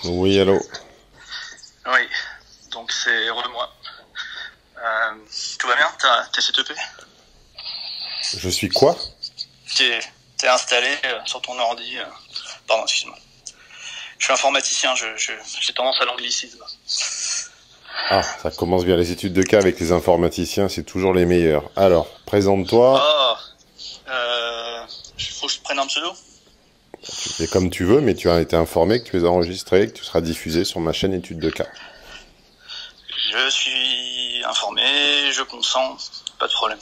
Oui, allô. Oui, donc c'est moi. Tout va bien? T'es CTP? Je suis quoi? T'es installé sur ton ordi. Pardon, excuse-moi. Je suis informaticien, j'ai tendance à l'anglicisme. Ah, ça commence bien. Les études de cas avec les informaticiens, c'est toujours les meilleurs. Alors, présente-toi. Oh, faut que je prenne un pseudo? Tu fais comme tu veux, mais tu as été informé que tu es enregistré, que tu seras diffusé sur ma chaîne études de cas. Je suis informé, je consens, pas de problème.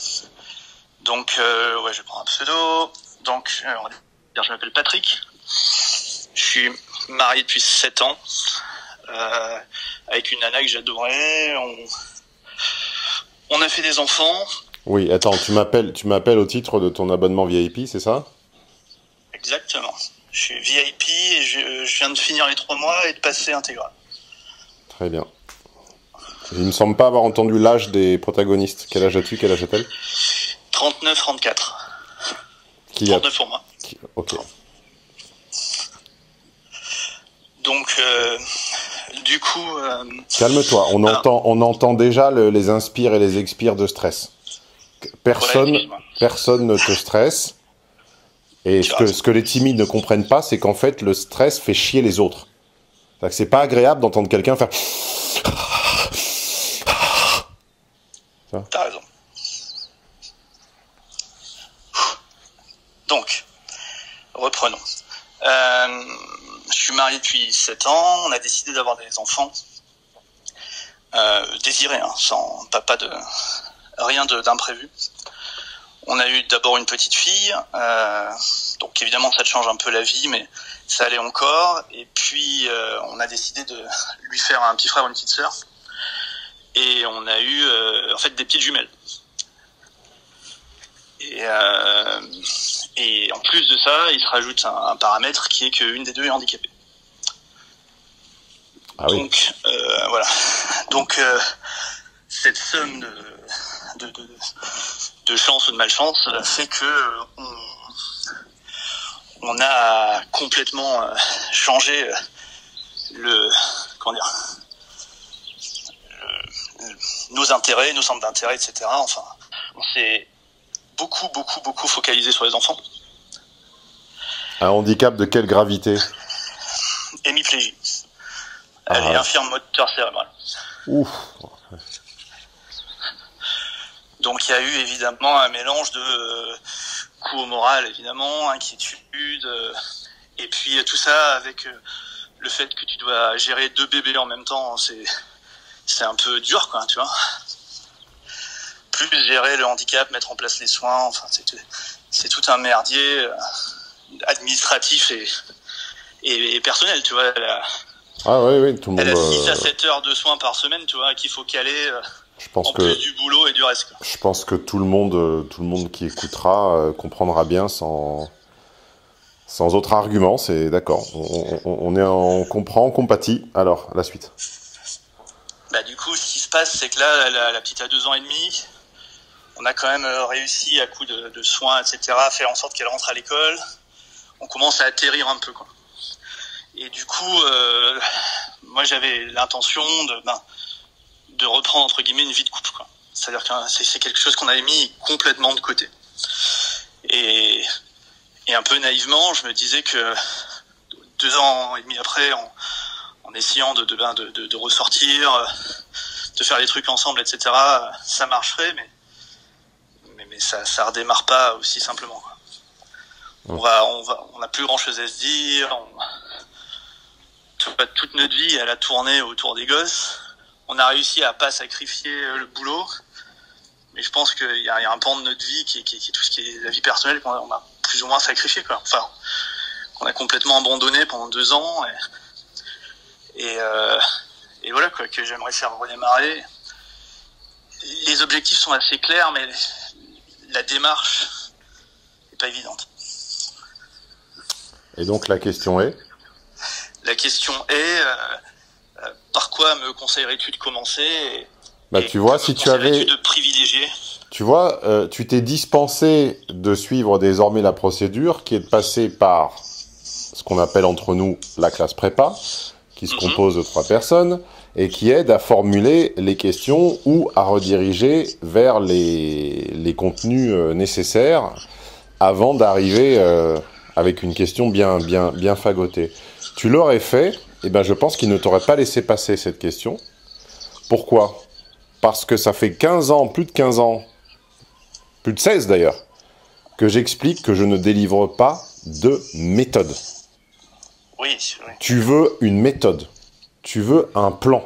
Donc, ouais, je vais prendre un pseudo. Donc, on va dire, je m'appelle Patrick. Je suis marié depuis 7 ans. Avec une nana que j'adorais. On a fait des enfants. Oui, attends, tu m'appelles au titre de ton abonnement VIP, c'est ça? Exactement. Je suis VIP et je viens de finir les 3 mois et de passer intégral. Très bien. Il me semble pas avoir entendu l'âge des protagonistes. Quel âge as-tu? Quel âge a-t-elle? 39, 34. Qui a... 39 pour moi. Ok. Donc, du coup... Calme-toi, on entend déjà les inspires et les expires de stress. Personne ne te stresse. Et ce que les timides ne comprennent pas, c'est qu'en fait, le stress fait chier les autres. C'est pas agréable d'entendre quelqu'un faire... T'as raison. Donc, reprenons. Je suis marié depuis 7 ans, on a décidé d'avoir des enfants. Désirés, hein, pas de rien d'imprévu. On a eu d'abord une petite fille, donc évidemment ça te change un peu la vie, mais ça allait encore. Et puis on a décidé de lui faire un petit frère ou une petite sœur. Et on a eu en fait des petites jumelles. Et en plus de ça, il se rajoute un paramètre qui est qu'une des deux est handicapée. Ah oui. Donc voilà. Donc cette somme de chance ou de malchance fait que on a complètement changé nos intérêts, nos centres d'intérêt, etc. Enfin, on s'est beaucoup focalisé sur les enfants. Un handicap de quelle gravité? Hémiplégie. Elle est infirme moteur cérébral. Ouf. Donc il y a eu évidemment un mélange de coup au moral, évidemment, inquiétude, et puis tout ça avec le fait que tu dois gérer 2 bébés en même temps, c'est un peu dur, quoi, tu vois. Plus gérer le handicap, mettre en place les soins, enfin c'est tout un merdier administratif et personnel, tu vois. Ah oui, tout le monde... Elle a 6 à 7 heures de soins par semaine, tu vois, qu'il faut caler plus du boulot et du reste, quoi. Je pense que tout le monde qui écoutera comprendra bien sans autre argument, c'est d'accord. On comprend, on compatit. Alors, la suite. Bah du coup, ce qui se passe, c'est que là, la petite a 2 ans et demi. On a quand même réussi, à coup de soins, etc., à faire en sorte qu'elle rentre à l'école. On commence à atterrir un peu, quoi. Et du coup, moi, j'avais l'intention de reprendre, entre guillemets, une vie de couple, quoi. C'est-à-dire que c'est quelque chose qu'on avait mis complètement de côté. Et un peu naïvement, je me disais que 2 ans et demi après, en essayant de ressortir, de faire des trucs ensemble, etc., ça marcherait, mais ça redémarre pas aussi simplement, quoi. On n'a plus grand chose à se dire. Toute notre vie, elle a tourné autour des gosses. On a réussi à pas sacrifier le boulot, mais je pense qu'il y a un pan de notre vie qui est tout ce qui est la vie personnelle qu'on a plus ou moins sacrifié, quoi. Enfin, qu'on a complètement abandonné pendant 2 ans et voilà, quoi, que j'aimerais faire redémarrer. Les objectifs sont assez clairs, mais la démarche n'est pas évidente. Et donc la question est? La question est par quoi me conseillerais-tu de commencer tu vois, si tu avais... de privilégier? Tu vois, tu t'es dispensé de suivre désormais la procédure qui est de passer par ce qu'on appelle entre nous la classe prépa, qui se compose de 3 personnes et qui aide à formuler les questions ou à rediriger vers les contenus nécessaires avant d'arriver avec une question bien fagotée. Tu l'aurais fait, et ben je pense qu'il ne t'aurait pas laissé passer cette question. Pourquoi ? Parce que ça fait 15 ans, plus de 15 ans, plus de 16 d'ailleurs, que j'explique que je ne délivre pas de méthode. Oui. Tu veux une méthode. Tu veux un plan.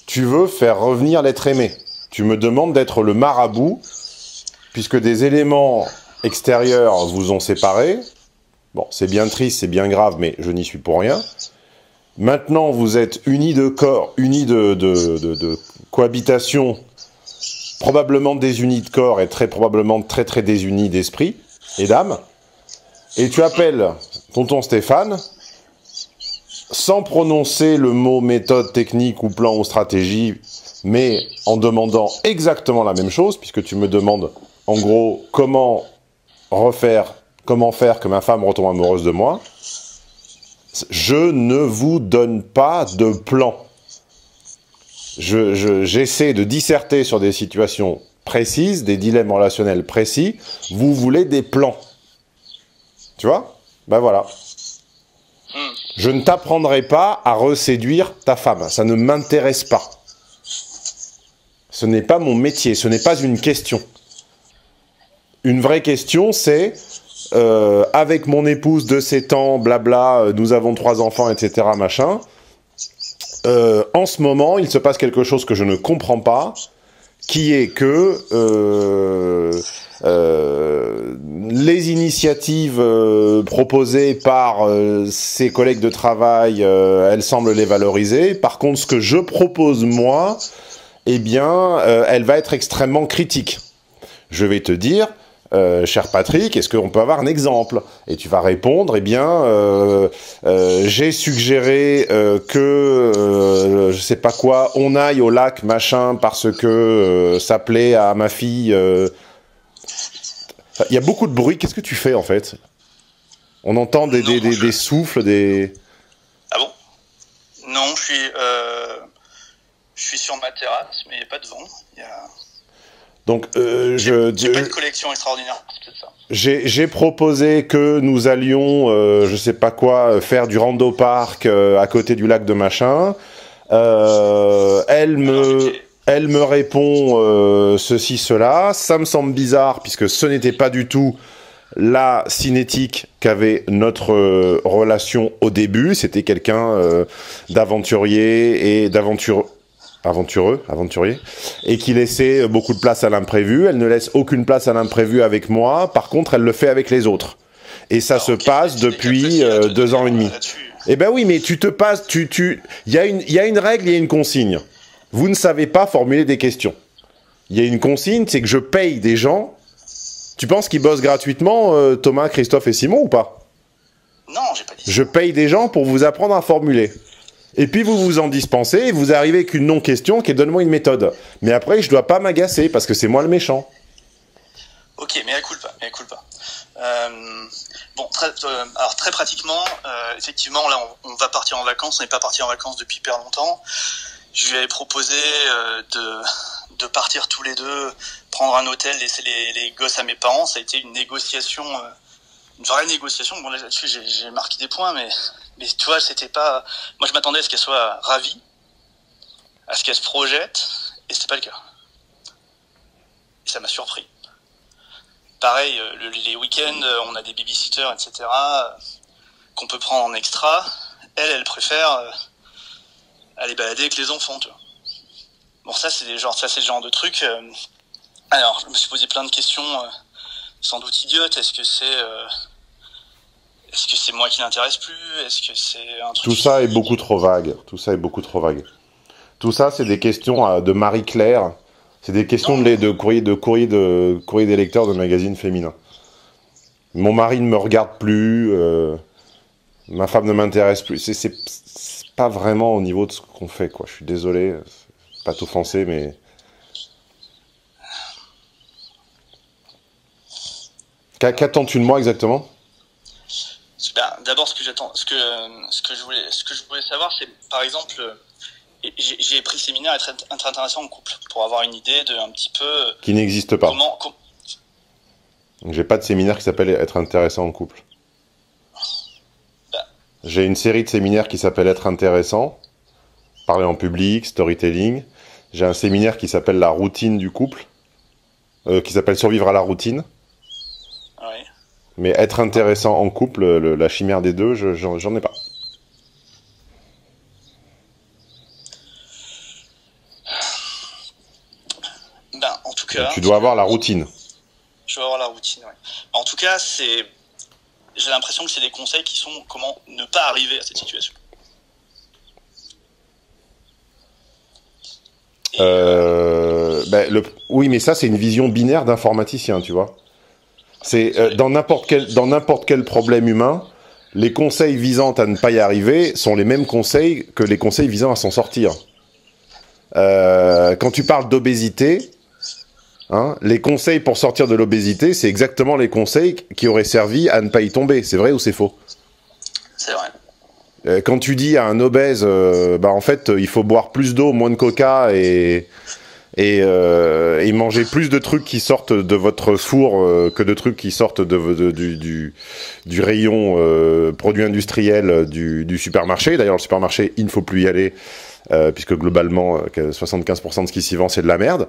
Tu veux faire revenir l'être aimé. Tu me demandes d'être le marabout, puisque des éléments extérieurs vous ont séparés. Bon, c'est bien triste, c'est bien grave, mais je n'y suis pour rien. Maintenant, vous êtes unis de corps, unis de cohabitation, probablement désunis de corps et très probablement très désunis d'esprit et d'âme. Et tu appelles tonton Stéphane, sans prononcer le mot méthode, technique ou plan ou stratégie, mais en demandant exactement la même chose, puisque tu me demandes, en gros, comment faire que ma femme retombe amoureuse de moi. Je ne vous donne pas de plan. J'essaie de disserter sur des situations précises, des dilemmes relationnels précis. Vous voulez des plans. Tu vois ? Ben voilà. Je ne t'apprendrai pas à reséduire ta femme. Ça ne m'intéresse pas. Ce n'est pas mon métier. Ce n'est pas une question. Une vraie question, c'est avec mon épouse de 7 ans, blabla, nous avons 3 enfants, etc., machin. En ce moment, il se passe quelque chose que je ne comprends pas, qui est que les initiatives proposées par ses collègues de travail, elles semblent les valoriser. Par contre, ce que je propose, moi, eh bien, elle va être extrêmement critique. Je vais te dire, cher Patrick, est-ce qu'on peut avoir un exemple ? Et tu vas répondre, eh bien, j'ai suggéré que, je sais pas quoi, on aille au lac, machin, parce que ça plaît à ma fille. Il y a beaucoup de bruit, qu'est-ce que tu fais, en fait ? On entend des souffles, des... Ah bon ? Non, je suis sur ma terrasse, mais il n'y a pas de vent. Donc, j'ai pas une collection extraordinaire, c'est peut-être ça. J'ai proposé que nous allions, je sais pas quoi, faire du rando-park à côté du lac de machin. Elle me répond ceci, cela. Ça me semble bizarre, puisque ce n'était pas du tout la cinétique qu'avait notre relation au début. C'était quelqu'un d'aventurier et aventurier, et qui laissait beaucoup de place à l'imprévu. Elle ne laisse aucune place à l'imprévu avec moi. Par contre, elle le fait avec les autres. Et ça se passe depuis 2 ans et demi. Eh ben oui, mais tu te passes, il y a une règle, il y a une consigne. Vous ne savez pas formuler des questions. Il y a une consigne, c'est que je paye des gens. Tu penses qu'ils bossent gratuitement, Thomas, Christophe et Simon, ou pas ? Non, j'ai pas dit ça. Je paye des gens pour vous apprendre à formuler. Et puis vous vous en dispensez, et vous arrivez avec une non-question qui est donne-moi une méthode. Mais après, je dois pas m'agacer, parce que c'est moi le méchant. Ok, mais elle coule pas. Bon, alors très pratiquement, effectivement, là, on va partir en vacances. On n'est pas parti en vacances depuis hyper longtemps. Je lui avais proposé de partir tous les deux, prendre un hôtel, laisser les gosses à mes parents. Ça a été une négociation, une vraie négociation. Bon, là-dessus, j'ai marqué des points, mais tu vois, c'était pas... Moi, je m'attendais à ce qu'elle soit ravie, à ce qu'elle se projette, et c'était pas le cas. Et ça m'a surpris. Pareil, les week-ends, on a des babysitters, etc., qu'on peut prendre en extra. Elle préfère aller balader avec les enfants, tu vois. Bon, ça, c'est le genre de truc. Alors, je me suis posé plein de questions, sans doute idiotes. Est-ce que c'est moi qui l'intéresse plus ? Est-ce que c'est un truc... Tout ça est beaucoup trop vague. Tout ça, c'est des questions de Marie-Claire. C'est des questions de courrier des lecteurs de magazines féminins. Mon mari ne me regarde plus. Ma femme ne m'intéresse plus. C'est pas vraiment au niveau de ce qu'on fait, quoi. Je suis désolé. Pas t'offenser, mais... Qu'attends-tu de moi exactement ? Ben, d'abord, ce que je voulais savoir, c'est par exemple, j'ai pris le séminaire être intéressant en couple pour avoir une idée de un petit peu Qui n'existe pas. J'ai pas de séminaire qui s'appelle être intéressant en couple. Bah. J'ai une série de séminaires qui s'appelle être intéressant, parler en public, storytelling. J'ai un séminaire qui s'appelle la routine du couple, qui s'appelle survivre à la routine. Oui. Mais être intéressant en couple, la chimère des deux, j'en ai pas. Ben, en tout cas... Donc, tu dois avoir la routine. Je dois avoir la routine, oui. En tout cas, j'ai l'impression que c'est des conseils qui sont comment ne pas arriver à cette situation. Oui, mais ça, c'est une vision binaire d'informaticien, tu vois. C'est dans n'importe quel problème humain, les conseils visant à ne pas y arriver sont les mêmes conseils que les conseils visant à s'en sortir. Quand tu parles d'obésité, hein, les conseils pour sortir de l'obésité, c'est exactement les conseils qui auraient servi à ne pas y tomber. C'est vrai ou c'est faux? C'est vrai. Quand tu dis à un obèse, en fait, il faut boire plus d'eau, moins de coca et manger plus de trucs qui sortent de votre four que de trucs qui sortent du rayon produits industriels du supermarché. D'ailleurs, le supermarché, il ne faut plus y aller, puisque globalement, 75% de ce qui s'y vend, c'est de la merde.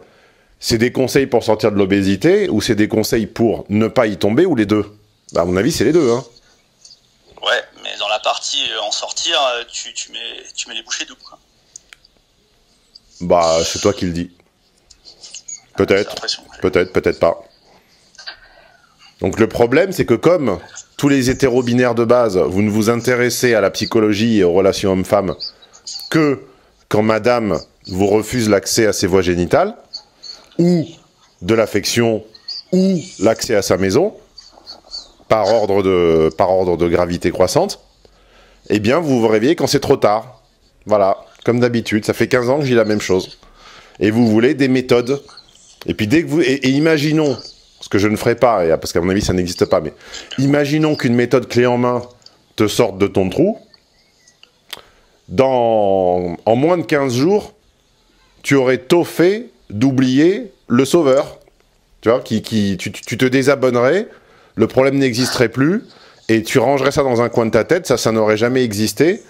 C'est des conseils pour sortir de l'obésité, ou c'est des conseils pour ne pas y tomber, ou les deux? À mon avis, c'est les deux, hein. Ouais, mais dans la partie en sortir, tu mets les bouchées doubles, quoi. Bah, c'est toi qui le dis. Peut-être, peut-être pas. Donc le problème, c'est que comme tous les hétéro-binaires de base, vous ne vous intéressez à la psychologie et aux relations hommes-femmes que quand madame vous refuse l'accès à ses voies génitales, ou de l'affection, ou l'accès à sa maison, par ordre de gravité croissante, eh bien vous vous réveillez quand c'est trop tard. Voilà, comme d'habitude, ça fait 15 ans que je dis la même chose. Et vous voulez des méthodes. Et puis dès que vous... Et imaginons, ce que je ne ferai pas, parce qu'à mon avis ça n'existe pas, mais imaginons qu'une méthode clé en main te sorte de ton trou, en moins de 15 jours, tu aurais tôt fait d'oublier le sauveur. Tu vois, tu te désabonnerais, le problème n'existerait plus, et tu rangerais ça dans un coin de ta tête, ça n'aurait jamais existé,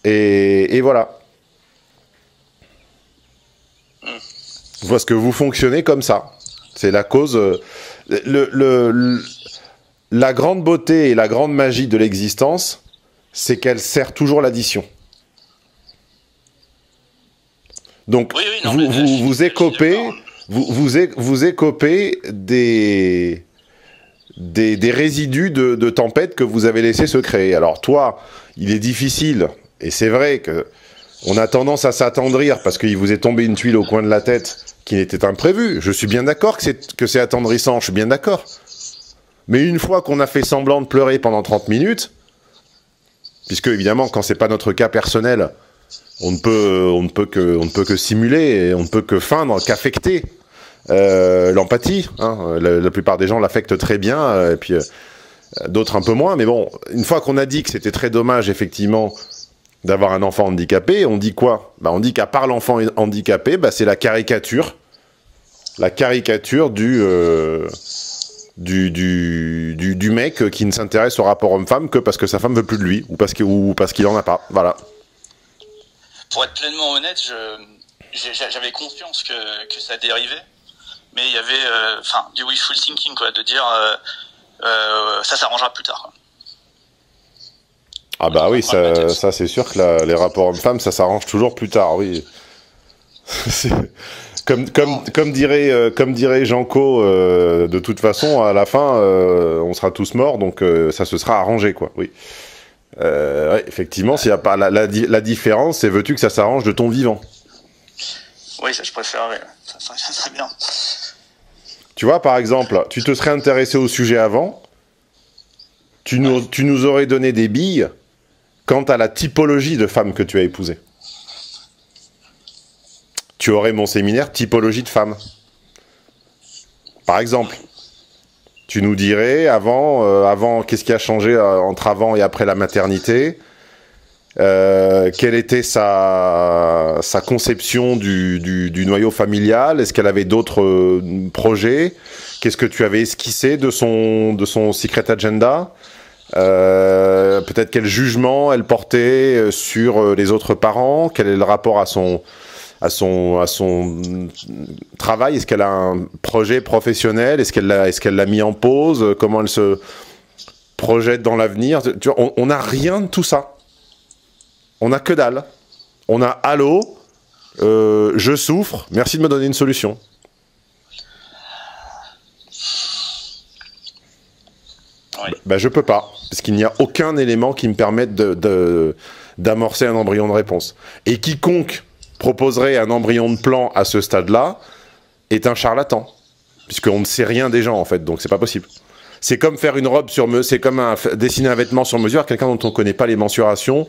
et voilà. Parce que vous fonctionnez comme ça. C'est la cause... la grande beauté et la grande magie de l'existence, c'est qu'elle sert toujours l'addition. Donc, vous écopez des résidus de tempête que vous avez laissé se créer. Alors toi, il est difficile, et c'est vrai que on a tendance à s'attendrir parce qu'il vous est tombé une tuile au coin de la tête qui n'était imprévue. Je suis bien d'accord que c'est attendrissant, je suis bien d'accord. Mais une fois qu'on a fait semblant de pleurer pendant 30 minutes, puisque évidemment, quand c'est pas notre cas personnel, on ne peut que simuler, et on ne peut que feindre, qu'affecter l'empathie. Hein. La plupart des gens l'affectent très bien, et puis d'autres un peu moins. Mais bon, une fois qu'on a dit que c'était très dommage, effectivement, d'avoir un enfant handicapé, on dit quoi? On dit qu'à part l'enfant handicapé, c'est la caricature du mec qui ne s'intéresse au rapport homme-femme que parce que sa femme veut plus de lui, ou parce qu'il en a pas. Voilà. Pour être pleinement honnête, j'avais confiance que ça dérivait, mais il y avait du wishful thinking, quoi, de dire ça s'arrangera plus tard, quoi. Ah bah oui, ça c'est sûr que les rapports hommes-femmes, ça s'arrange toujours plus tard, oui. comme dirait Janco, de toute façon, à la fin, on sera tous morts, donc ça se sera arrangé, quoi, oui. Ouais, effectivement, s'il n'y a pas la différence, c'est veux-tu que ça s'arrange de ton vivant? Oui, ça je préférerais, ça serait bien. Tu vois, par exemple, tu te serais intéressé au sujet avant, tu nous aurais donné des billes quant à la typologie de femme que tu as épousée. Tu aurais mon séminaire typologie de femme. Par exemple. Tu nous dirais, avant qu'est-ce qui a changé entre avant et après la maternité, quelle était sa conception du noyau familial? Est-ce qu'elle avait d'autres projets? Qu'est-ce que tu avais esquissé de son secret agenda? Peut-être quel jugement elle portait sur les autres parents? Quel est le rapport à son travail? Est-ce qu'elle a un projet professionnel? Est-ce qu'elle l'a mis en pause? Comment elle se projette dans l'avenir? On n'a rien de tout ça. On n'a que dalle. On a allô, je souffre, merci de me donner une solution. Oui. Bah, je peux pas, parce qu'il n'y a aucun élément qui me permette d'amorcer un embryon de réponse. Et quiconque proposerait un embryon de plan à ce stade-là est un charlatan, puisqu'on ne sait rien des gens en fait, donc c'est pas possible. C'est comme faire une robe sur c'est comme dessiner un vêtement sur mesure à quelqu'un dont on ne connaît pas les mensurations.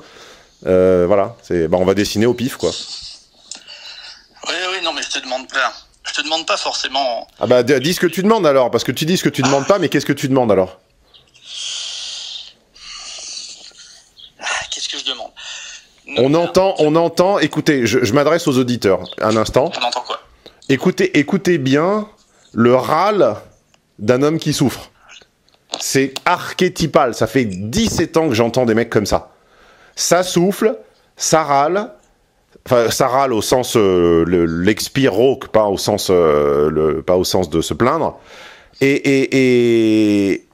Voilà, on va dessiner au pif quoi. Oui, non, mais je te demande pas forcément. Ah bah dis ce que tu demandes alors, parce que tu dis ce que tu demandes pas, mais qu'est-ce que tu demandes alors? Qu'est-ce que je demande? On entend, écoutez, je m'adresse aux auditeurs, un instant. On entend quoi? Écoutez bien le râle d'un homme qui souffre. C'est archétypal, ça fait 17 ans que j'entends des mecs comme ça. Ça souffle, ça râle, enfin ça râle au sens l'expire rauque, pas au sens de se plaindre, et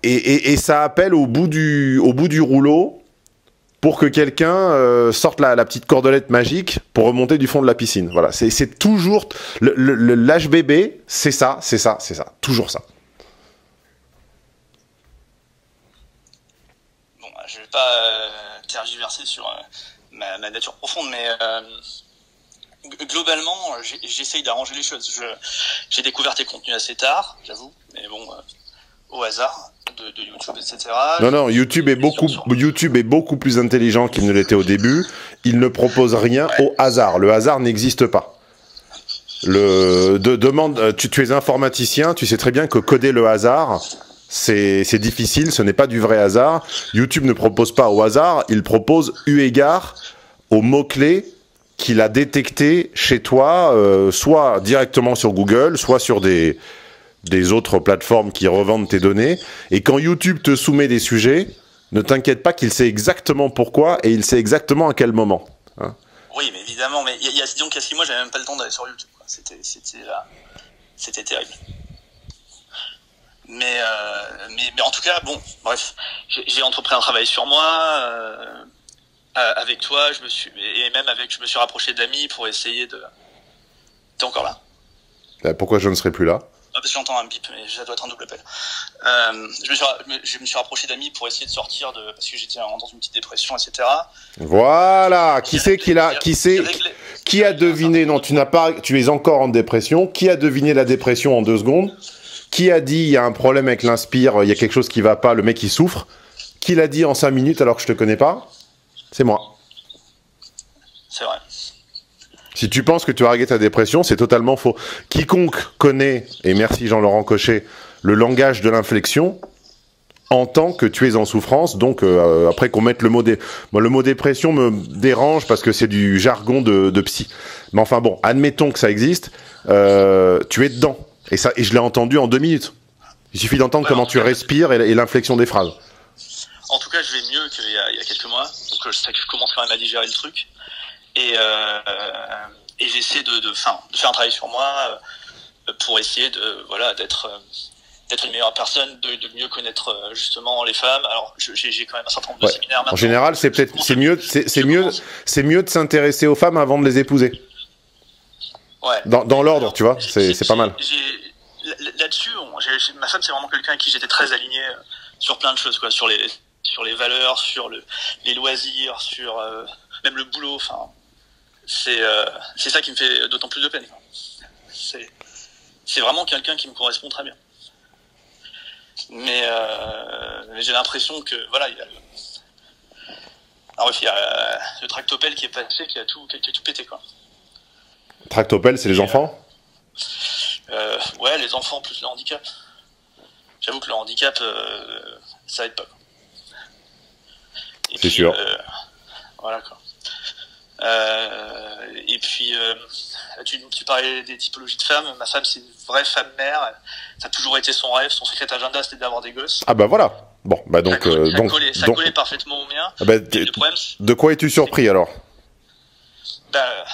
ça appelle au bout du rouleau pour que quelqu'un sorte la petite cordelette magique pour remonter du fond de la piscine. Voilà, c'est toujours l'âge bébé, c'est ça, toujours ça. Bon, je vais pas tergiverser sur ma nature profonde, mais globalement, j'essaye d'arranger les choses. J'ai découvert tes contenus assez tard, j'avoue, mais bon, au hasard de YouTube, etc. Non, YouTube est beaucoup plus intelligent qu'il ne l'était au début. Il ne propose rien au hasard. Le hasard n'existe pas. Tu es informaticien, tu sais très bien que coder le hasard, c'est difficile, ce n'est pas du vrai hasard. YouTube ne propose pas au hasard, il propose eu égard aux mots-clés qu'il a détectés chez toi, soit directement sur Google, soit sur des autres plateformes qui revendent tes données. Et quand YouTube te soumet des sujets, ne t'inquiète pas qu'il sait exactement pourquoi et il sait exactement à quel moment. Hein. Oui, mais évidemment, mais disons qu'il y a 6 mois, j'avais même pas le temps d'aller sur YouTube. C'était terrible. Mais en tout cas, bon, bref, j'ai entrepris un travail sur moi, avec toi, je me suis rapproché d'amis pour essayer de... T'es encore là? Pourquoi je ne serai plus là? Parce que j'entends un bip, mais ça doit être un double appel. Je me suis rapproché d'amis pour essayer de sortir parce que j'étais dans une petite dépression, etc. Voilà. Qui a deviné? Non, tu es encore en dépression. Qui a deviné la dépression en 2 secondes? Qui a dit il y a un problème avec l'Inspire, il y a quelque chose qui va pas, le mec il souffre? Qui l'a dit en 5 minutes alors que je te connais pas? C'est moi. C'est vrai. Si tu penses que tu as réglé ta dépression, c'est totalement faux. Quiconque connaît, et merci Jean-Laurent Cochet, le langage de l'inflexion, entend que tu es en souffrance. Donc, après qu'on mette le mot le mot dépression me dérange parce que c'est du jargon de psy. Mais enfin bon, admettons que ça existe, tu es dedans. Et je l'ai entendu en 2 minutes. Il suffit d'entendre comment tu respires et l'inflexion des phrases. En tout cas, je vais mieux qu'il y a quelques mois. Donc, je commence quand même à digérer le truc. Et j'essaie de faire un travail sur moi pour essayer d'être une meilleure personne, de mieux connaître justement les femmes. Alors j'ai quand même un certain nombre de séminaires maintenant. En général, c'est mieux de s'intéresser aux femmes avant de les épouser. Ouais. Dans l'ordre, tu vois, c'est pas mal. Là-dessus, ma femme c'est vraiment quelqu'un avec qui j'étais très aligné sur plein de choses, quoi, sur les valeurs, sur les loisirs, sur même le boulot. Enfin, c'est ça qui me fait d'autant plus de peine, quoi. C'est vraiment quelqu'un qui me correspond très bien. Mais j'ai l'impression que voilà, il y a le tractopelle qui est passé, qui a tout pété, quoi. Tractopelle, c'est les enfants? Ouais, les enfants plus le handicap. j'avoue que le handicap, ça aide pas. C'est sûr. Voilà quoi. Et puis, tu parlais des typologies de femmes. Ma femme, c'est une vraie femme mère. Ça a toujours été son rêve. Son secret agenda, c'était d'avoir des gosses. Ah bah voilà. Bon, bah donc... Ça collait parfaitement au mien. Bah, le problème, de quoi es-tu surpris alors? Bah...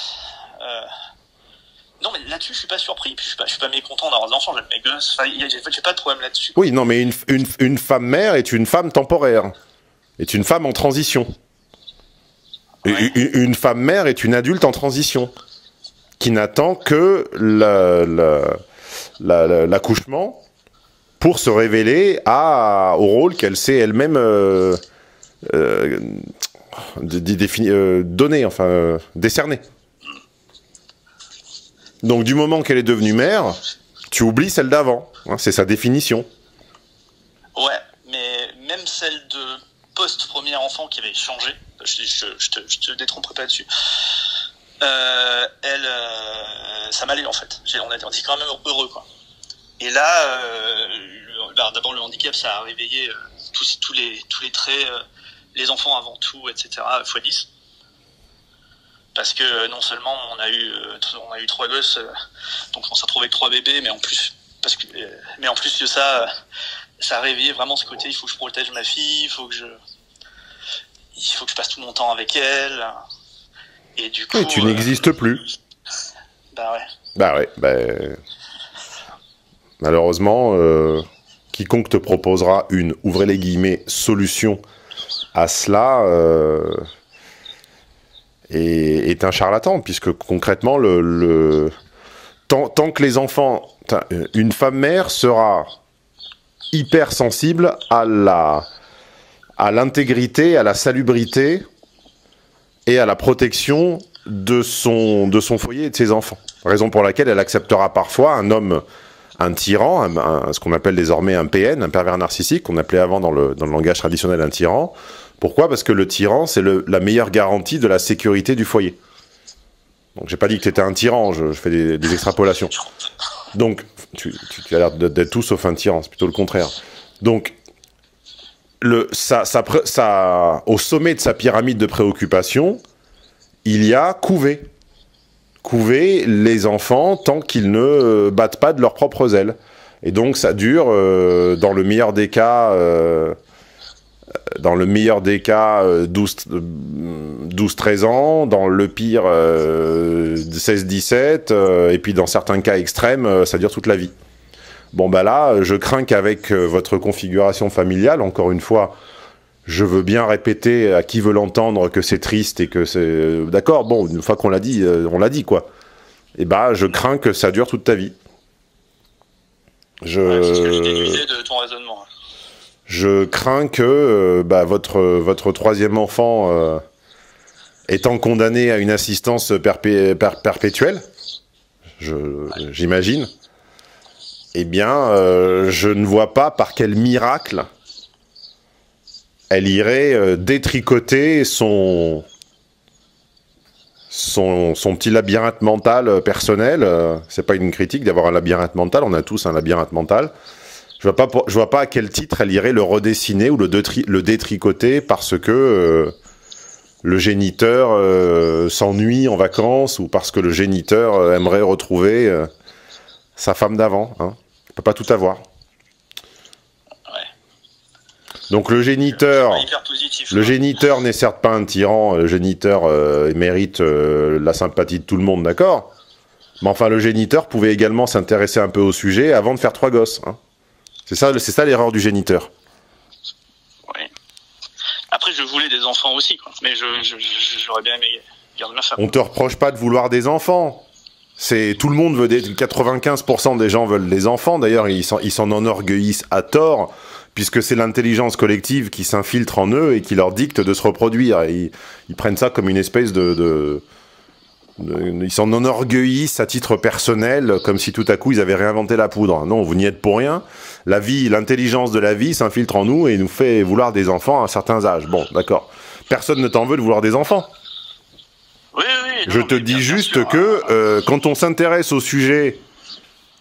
non, mais là-dessus, je suis pas surpris. Puis je suis pas mécontent d'avoir des enfants. J'aime mes gosses. Enfin, j'ai pas de problème là-dessus. Oui, non, mais une femme mère est une femme temporaire. Est une femme en transition. Ouais. Une femme mère est une adulte en transition. Qui n'attend que l'accouchement pour se révéler au rôle qu'elle sait elle-même donner, enfin décerner. Donc du moment qu'elle est devenue mère, tu oublies celle d'avant. Hein, c'est sa définition. Ouais, mais même celle de post-premier enfant qui avait changé, je te détromperai pas dessus. Ça m'allait en fait. On était quand même heureux quoi. Et là, d'abord le handicap, ça a réveillé tous les traits, les enfants avant tout, etc. x10. Parce que non seulement on a eu 3 gosses, donc on s'est retrouvé avec 3 bébés, mais en plus de ça, ça a réveillé vraiment ce côté. Il faut que je protège ma fille, il faut que je passe tout mon temps avec elle. Et du coup, et tu n'existes plus. Bah ouais. Malheureusement, quiconque te proposera une, ouvrez les guillemets, solution à cela est un charlatan, puisque concrètement, tant que les enfants... Une femme mère sera hyper sensible à l'intégrité, à la salubrité et à la protection de son foyer et de ses enfants. Raison pour laquelle elle acceptera parfois un homme, un tyran, ce qu'on appelle désormais un PN, un pervers narcissique, qu'on appelait avant dans le langage traditionnel un tyran. Pourquoi? Parce que le tyran, c'est la meilleure garantie de la sécurité du foyer. Donc j'ai pas dit que tu étais un tyran, je fais des extrapolations. Donc tu as l'air d'être tout sauf un tyran, c'est plutôt le contraire. Donc au sommet de sa pyramide de préoccupation, il y a couver les enfants tant qu'ils ne battent pas de leurs propres ailes. Et donc ça dure, dans le meilleur des cas, 12-13 ans, dans le pire 16-17, et puis dans certains cas extrêmes, ça dure toute la vie. Bon bah là, je crains qu'avec votre configuration familiale, encore une fois, je veux bien répéter à qui veut l'entendre que c'est triste et que c'est... D'accord, bon, une fois qu'on l'a dit, on l'a dit, quoi. Et bah, je crains que ça dure toute ta vie. Ouais, c'est ce que je déduisais de ton raisonnement. Je crains que votre troisième enfant, étant condamné à une assistance perpétuelle, j'imagine, eh bien, je ne vois pas par quel miracle elle irait détricoter son petit labyrinthe mental personnel. C'est pas une critique d'avoir un labyrinthe mental, on a tous un labyrinthe mental. Je vois pas à quel titre elle irait le redessiner ou le détricoter parce que le géniteur s'ennuie en vacances ou parce que le géniteur aimerait retrouver sa femme d'avant. Hein. On peut pas tout avoir. Donc le géniteur n'est certes pas un tyran, le géniteur mérite la sympathie de tout le monde, d'accord? Mais enfin, le géniteur pouvait également s'intéresser un peu au sujet avant de faire 3 gosses. Hein. C'est ça l'erreur du géniteur. Oui. Après, je voulais des enfants aussi, quoi. Mais j'aurais bien aimé garder ma femme. On te reproche pas de vouloir des enfants. Tout le monde veut 95% des gens veulent des enfants. D'ailleurs, ils s'en enorgueillissent à tort, puisque c'est l'intelligence collective qui s'infiltre en eux et qui leur dicte de se reproduire. Et ils prennent ça comme une espèce ils s'en enorgueillissent à titre personnel, comme si tout à coup ils avaient réinventé la poudre. Non, vous n'y êtes pour rien. L'intelligence de la vie s'infiltre en nous et nous fait vouloir des enfants à certains âges. Bon, d'accord. Personne ne t'en veut de vouloir des enfants. Oui. Je te dis juste que quand on s'intéresse au sujet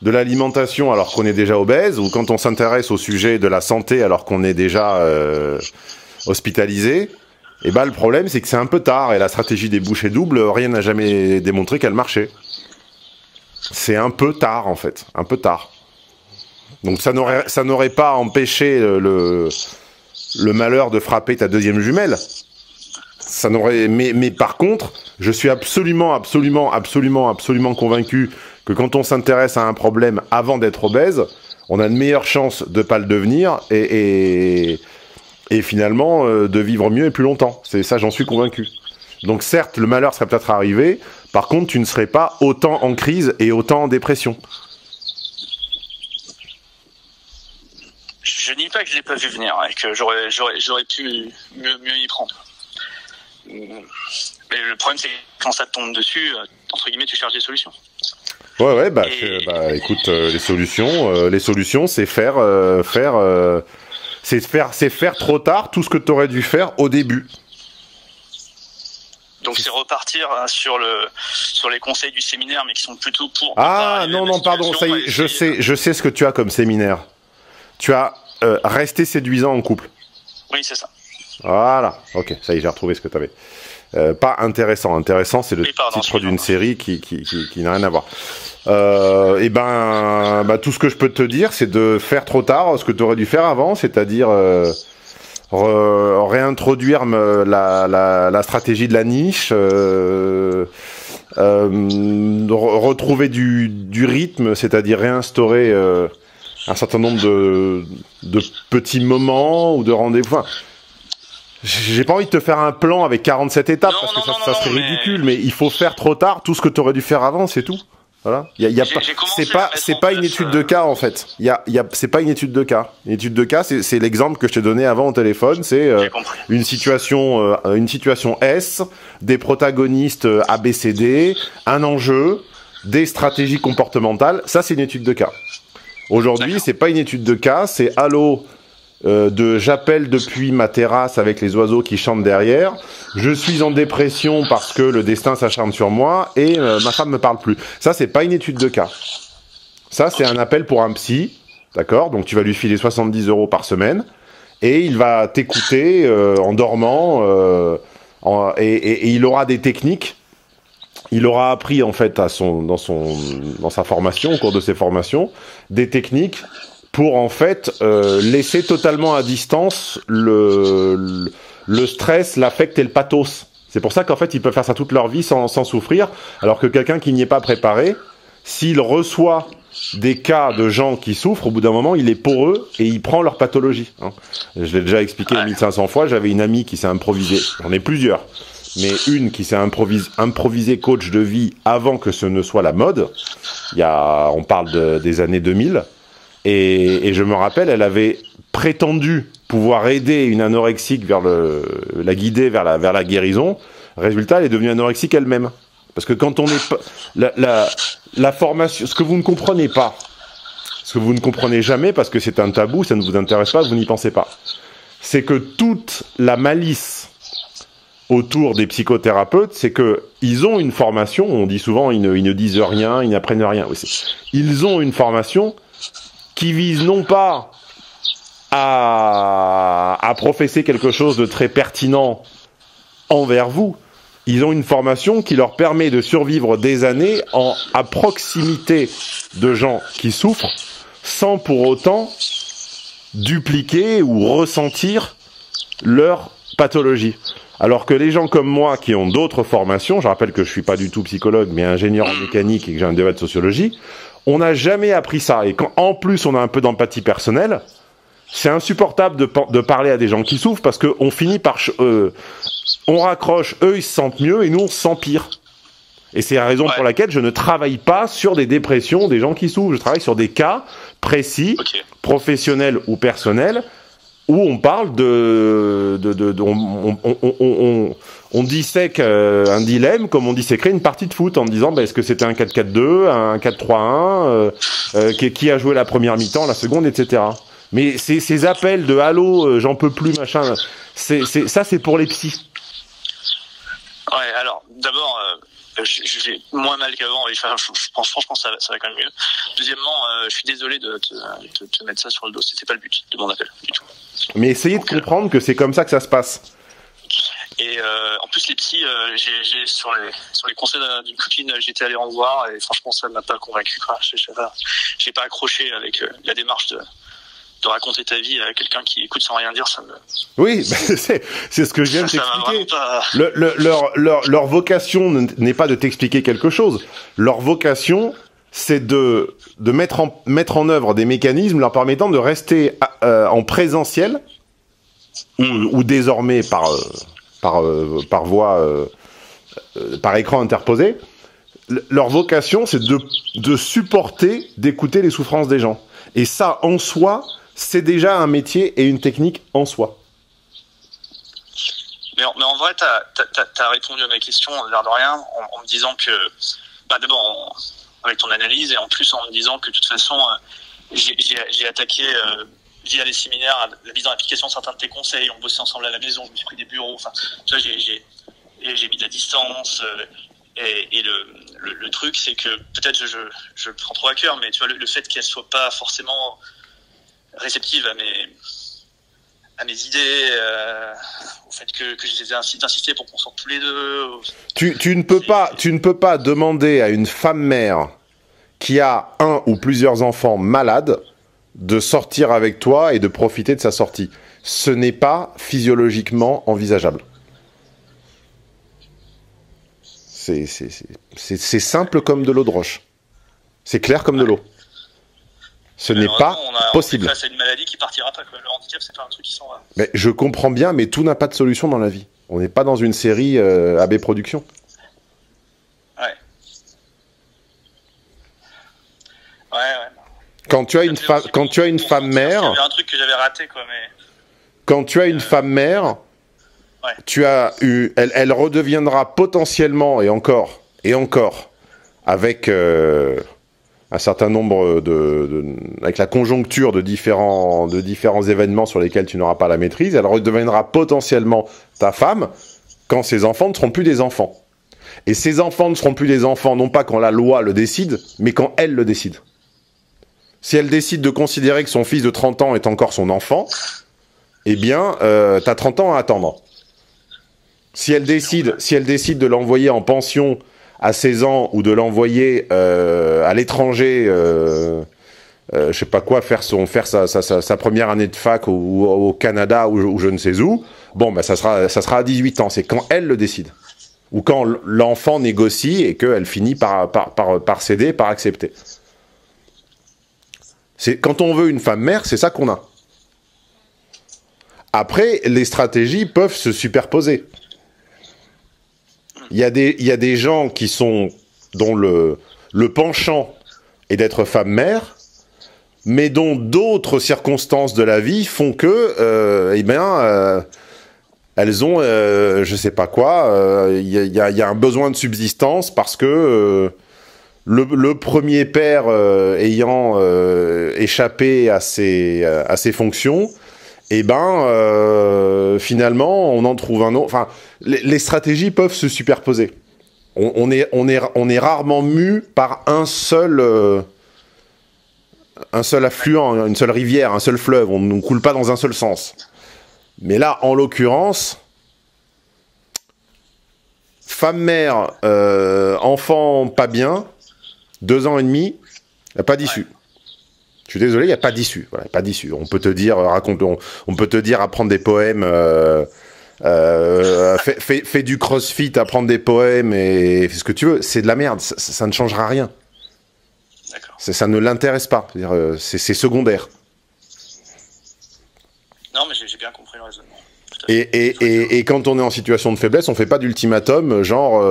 de l'alimentation alors qu'on est déjà obèse, ou quand on s'intéresse au sujet de la santé alors qu'on est déjà hospitalisé, et le problème c'est que c'est un peu tard, et la stratégie des bouchées doubles, rien n'a jamais démontré qu'elle marchait. C'est un peu tard en fait, un peu tard. Donc ça n'aurait pas empêché le malheur de frapper ta deuxième jumelle. Ça n'aurait, mais par contre, je suis absolument convaincu que quand on s'intéresse à un problème avant d'être obèse, on a de meilleures chances de pas le devenir et finalement de vivre mieux et plus longtemps. C'est ça, j'en suis convaincu. Donc certes, le malheur serait peut-être arrivé, par contre, tu ne serais pas autant en crise et autant en dépression. Je nie pas que je l'ai pas vu venir et que j'aurais pu mieux y prendre. Mais le problème, c'est que quand ça te tombe dessus, entre guillemets, tu cherches des solutions. Ouais, écoute, les solutions, c'est c'est faire trop tard tout ce que tu aurais dû faire au début. Donc c'est repartir sur les conseils du séminaire, mais qui sont plutôt pour... Ah non, pardon, ça y est, je sais ce que tu as comme séminaire. Tu as resté séduisant en couple. Oui, c'est ça. Voilà, ok, ça y est, j'ai retrouvé ce que tu avais. Pas intéressant. Intéressant, c'est le titre d'une série qui n'a rien à voir. Tout ce que je peux te dire, c'est de faire trop tard ce que tu aurais dû faire avant, c'est-à-dire réintroduire la stratégie de la niche, retrouver du rythme, c'est-à-dire réinstaurer un certain nombre de petits moments ou de rendez-vous. Enfin, j'ai pas envie de te faire un plan avec 47 étapes parce que ça serait ridicule, mais il faut faire trop tard tout ce que tu aurais dû faire avant, c'est tout. Voilà. C'est pas une étude de cas en fait. C'est pas une étude de cas. Une étude de cas, c'est l'exemple que je t'ai donné avant au téléphone. C'est une situation S, des protagonistes ABCD, un enjeu, des stratégies comportementales. Ça, c'est une étude de cas. Aujourd'hui, c'est pas une étude de cas. C'est allô. J'appelle depuis ma terrasse avec les oiseaux qui chantent derrière. Je suis en dépression parce que le destin s'acharne sur moi et ma femme me parle plus. Ça, c'est pas une étude de cas. Ça, c'est un appel pour un psy, d'accord? Donc, tu vas lui filer 70 € par semaine et il va t'écouter en dormant et il aura des techniques. Il aura appris en fait dans sa formation, au cours de ses formations, des techniques pour en fait laisser totalement à distance le stress, l'affect et le pathos. C'est pour ça qu'en fait ils peuvent faire ça toute leur vie sans souffrir, alors que quelqu'un qui n'y est pas préparé, s'il reçoit des cas de gens qui souffrent, au bout d'un moment il est poreux et il prend leur pathologie. Hein. Je l'ai déjà expliqué 1500 fois, j'avais une amie qui s'est improvisée, j'en ai plusieurs, mais une qui s'est improvisée coach de vie avant que ce ne soit la mode. On parle des années 2000. Et je me rappelle, elle avait prétendu pouvoir aider une anorexique la guider vers la guérison. Résultat, elle est devenue anorexique elle-même. Parce que quand on est la formation, ce que vous ne comprenez pas, ce que vous ne comprenez jamais parce que c'est un tabou, ça ne vous intéresse pas, vous n'y pensez pas, c'est que toute la malice autour des psychothérapeutes, c'est que ils ont une formation. On dit souvent, ils ne disent rien, ils n'apprennent rien aussi. Ils ont une formation qui vise non pas à professer quelque chose de très pertinent envers vous, ils ont une formation qui leur permet de survivre des années à proximité de gens qui souffrent, sans pour autant dupliquer ou ressentir leur pathologie. Alors que les gens comme moi qui ont d'autres formations, je rappelle que je suis pas du tout psychologue, mais ingénieur en mécanique et que j'ai un DEA de sociologie, on n'a jamais appris ça. Et quand, en plus, on a un peu d'empathie personnelle, c'est insupportable de parler à des gens qui souffrent parce qu'on finit par... on raccroche, eux, ils se sentent mieux et nous, on se sent pire. Et c'est la raison pour laquelle je ne travaille pas sur des dépressions des gens qui souffrent. Je travaille sur des cas précis, professionnels ou personnels, où on parle on dissèque un dilemme comme on disséquerait une partie de foot en disant est-ce que c'était un 4-4-2, un 4-3-1, qui a joué la première mi-temps, la seconde, etc. Mais ces appels de allô, j'en peux plus, machin, ça c'est pour les psys. Ouais, alors d'abord, je j'ai moins mal qu'avant. Et franchement, ça va quand même mieux. Deuxièmement, je suis désolé de te mettre ça sur le dos. C'était pas le but de mon appel du tout. Mais essayez de comprendre que c'est comme ça que ça se passe. Et en plus, les psys, j'ai sur les conseils d'une copine, j'étais allé en voir et franchement, ça m'a pas convaincu, quoi. J'ai pas accroché avec la démarche de raconter ta vie à quelqu'un qui écoute sans rien dire, ça me... Oui, c'est ce que je viens de t'expliquer. Pas... Leur vocation n'est pas de t'expliquer quelque chose. Leur vocation, c'est de mettre en œuvre des mécanismes leur permettant de rester en présentiel ou désormais par voie, par écran interposé. Leur vocation, c'est de supporter, d'écouter les souffrances des gens. Et ça, en soi, c'est déjà un métier et une technique en soi. Mais en vrai, t'as répondu à ma question, l'air de rien, en me disant que, d'abord, avec ton analyse, et en plus en me disant que de toute façon, j'ai attaqué via les séminaires la mise en application de certains de tes conseils, on bossait ensemble à la maison, je me suis pris des bureaux, enfin, tu vois, j'ai mis de la distance, et le truc, c'est que peut-être je le prends trop à cœur, mais tu vois, le fait qu'elle soit pas forcément réceptive à mes idées, au fait que je les ai insisté pour qu'on sorte tous les deux. Tu ne peux pas demander à une femme mère qui a un ou plusieurs enfants malades de sortir avec toi et de profiter de sa sortie. Ce n'est pas physiologiquement envisageable. C'est simple comme de l'eau de roche. C'est clair comme de l'eau. Ce n'est pas possible. On est face à une maladie qui partira pas, quoi. Le handicap, c'est pas un truc qui s'en va. Mais je comprends bien, mais tout n'a pas de solution dans la vie. On n'est pas dans une série AB Productions. Ouais. Quand tu as une femme mère, il y avait un truc que j'avais raté, quoi, mais... Quand tu as une femme mère, ouais. Elle redeviendra potentiellement et encore avec un certain nombre avec la conjoncture de différents événements sur lesquels tu n'auras pas la maîtrise, elle redeviendra potentiellement ta femme quand ses enfants ne seront plus des enfants. Et ces enfants ne seront plus des enfants non pas quand la loi le décide, mais quand elle le décide. Si elle décide de considérer que son fils de 30 ans est encore son enfant, eh bien, t'as 30 ans à attendre. Si elle décide de l'envoyer en pension à 16 ans ou de l'envoyer à l'étranger, je sais pas quoi, faire sa première année de fac au Canada ou je ne sais où, bon, bah, ça sera à 18 ans. C'est quand elle le décide. Ou quand l'enfant négocie et qu'elle finit par céder, par accepter. Quand on veut une femme mère, c'est ça qu'on a. Après, les stratégies peuvent se superposer. Il y a des gens dont le penchant est d'être femme mère, mais dont d'autres circonstances de la vie font que, elles ont, je sais pas quoi, il y a un besoin de subsistance parce que le premier père ayant échappé à ses fonctions, finalement, on en trouve un autre. Enfin, les stratégies peuvent se superposer. On est rarement mu par un seul affluent, une seule rivière, un seul fleuve. On ne coule pas dans un seul sens. Mais là, en l'occurrence, femme-mère, enfant pas bien, 2 ans et demi, il n'y a pas d'issue. Je suis désolé, il n'y a pas d'issue. Voilà, pas d'issue. On peut te dire, on peut te dire apprendre des poèmes, fais du crossfit, apprendre des poèmes et fais ce que tu veux. C'est de la merde. Ça ne changera rien. Ça ne l'intéresse pas. C'est secondaire. Non, mais j'ai bien compris le raisonnement. Et quand on est en situation de faiblesse, on fait pas d'ultimatum, genre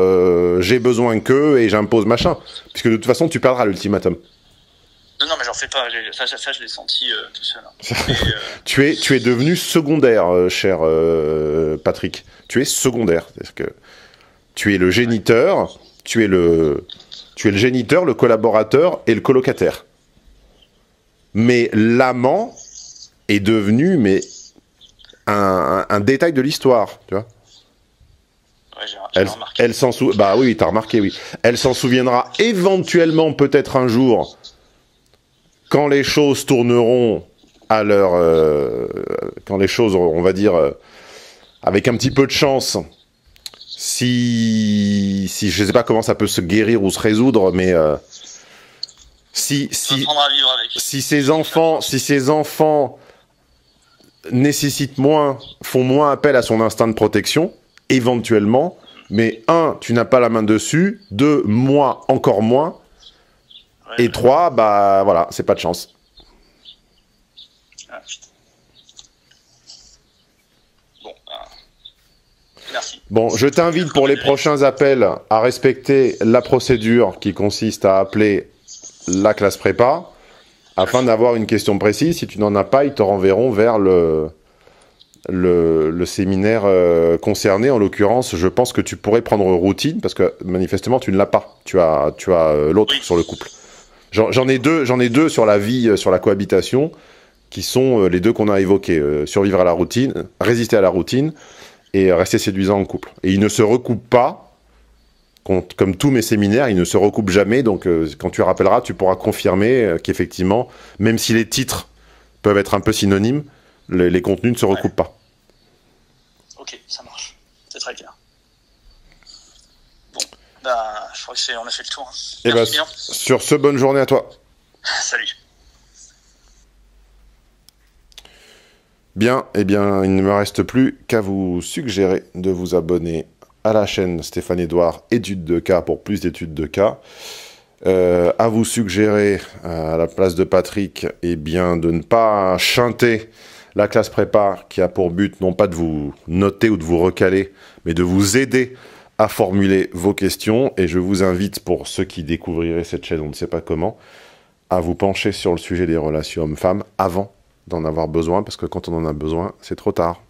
j'ai besoin que et j'impose machin. Puisque de toute façon, tu perdras l'ultimatum. Non, mais j'en fais pas. Ça je l'ai senti tout seul. Tu es devenu secondaire, cher Patrick. Tu es secondaire. C'est-à-dire que tu es le géniteur, tu es le géniteur, le collaborateur et le colocataire. Mais l'amant est devenu un détail de l'histoire, tu vois. Ouais, j'ai remarqué. Bah oui, t'as remarqué, oui. Elle s'en souviendra éventuellement, peut-être un jour, quand les choses tourneront à leur... quand les choses, on va dire, avec un petit peu de chance, si je sais pas comment ça peut se guérir ou se résoudre, mais... si ces enfants nécessitent moins, font moins appel à son instinct de protection, éventuellement, mais 1, tu n'as pas la main dessus, 2, moi, encore moins, ouais, et 3, bah voilà, c'est pas de chance. Ah, putain. Bon, merci. Bon, je t'invite pour les prochains appels à respecter la procédure qui consiste à appeler la classe prépa, afin d'avoir une question précise. Si tu n'en as pas, ils te renverront vers le séminaire concerné. En l'occurrence, je pense que tu pourrais prendre routine, parce que manifestement, tu ne l'as pas. Tu as l'autre sur le couple. J'en ai deux sur la vie, sur la cohabitation, qui sont les deux qu'on a évoqués. Survivre à la routine, résister à la routine, et rester séduisant en couple. Et ils ne se recoupent pas. Comme tous mes séminaires, ils ne se recoupent jamais, donc quand tu rappelleras, tu pourras confirmer qu'effectivement, même si les titres peuvent être un peu synonymes, les contenus ne se recoupent pas. Ok, ça marche. C'est très clair. Bon, bah, je crois qu'on a fait le tour. Hein. Et bah, sur ce, bonne journée à toi. Salut. Bien, eh bien, il ne me reste plus qu'à vous suggérer de vous abonner à la chaîne Stéphane Edouard, études de cas pour plus d'études de cas. À vous suggérer, à la place de Patrick, eh bien, de ne pas chanter la classe prépa qui a pour but non pas de vous noter ou de vous recaler, mais de vous aider à formuler vos questions. Et je vous invite, pour ceux qui découvriraient cette chaîne, on ne sait pas comment, à vous pencher sur le sujet des relations hommes-femmes avant d'en avoir besoin, parce que quand on en a besoin, c'est trop tard.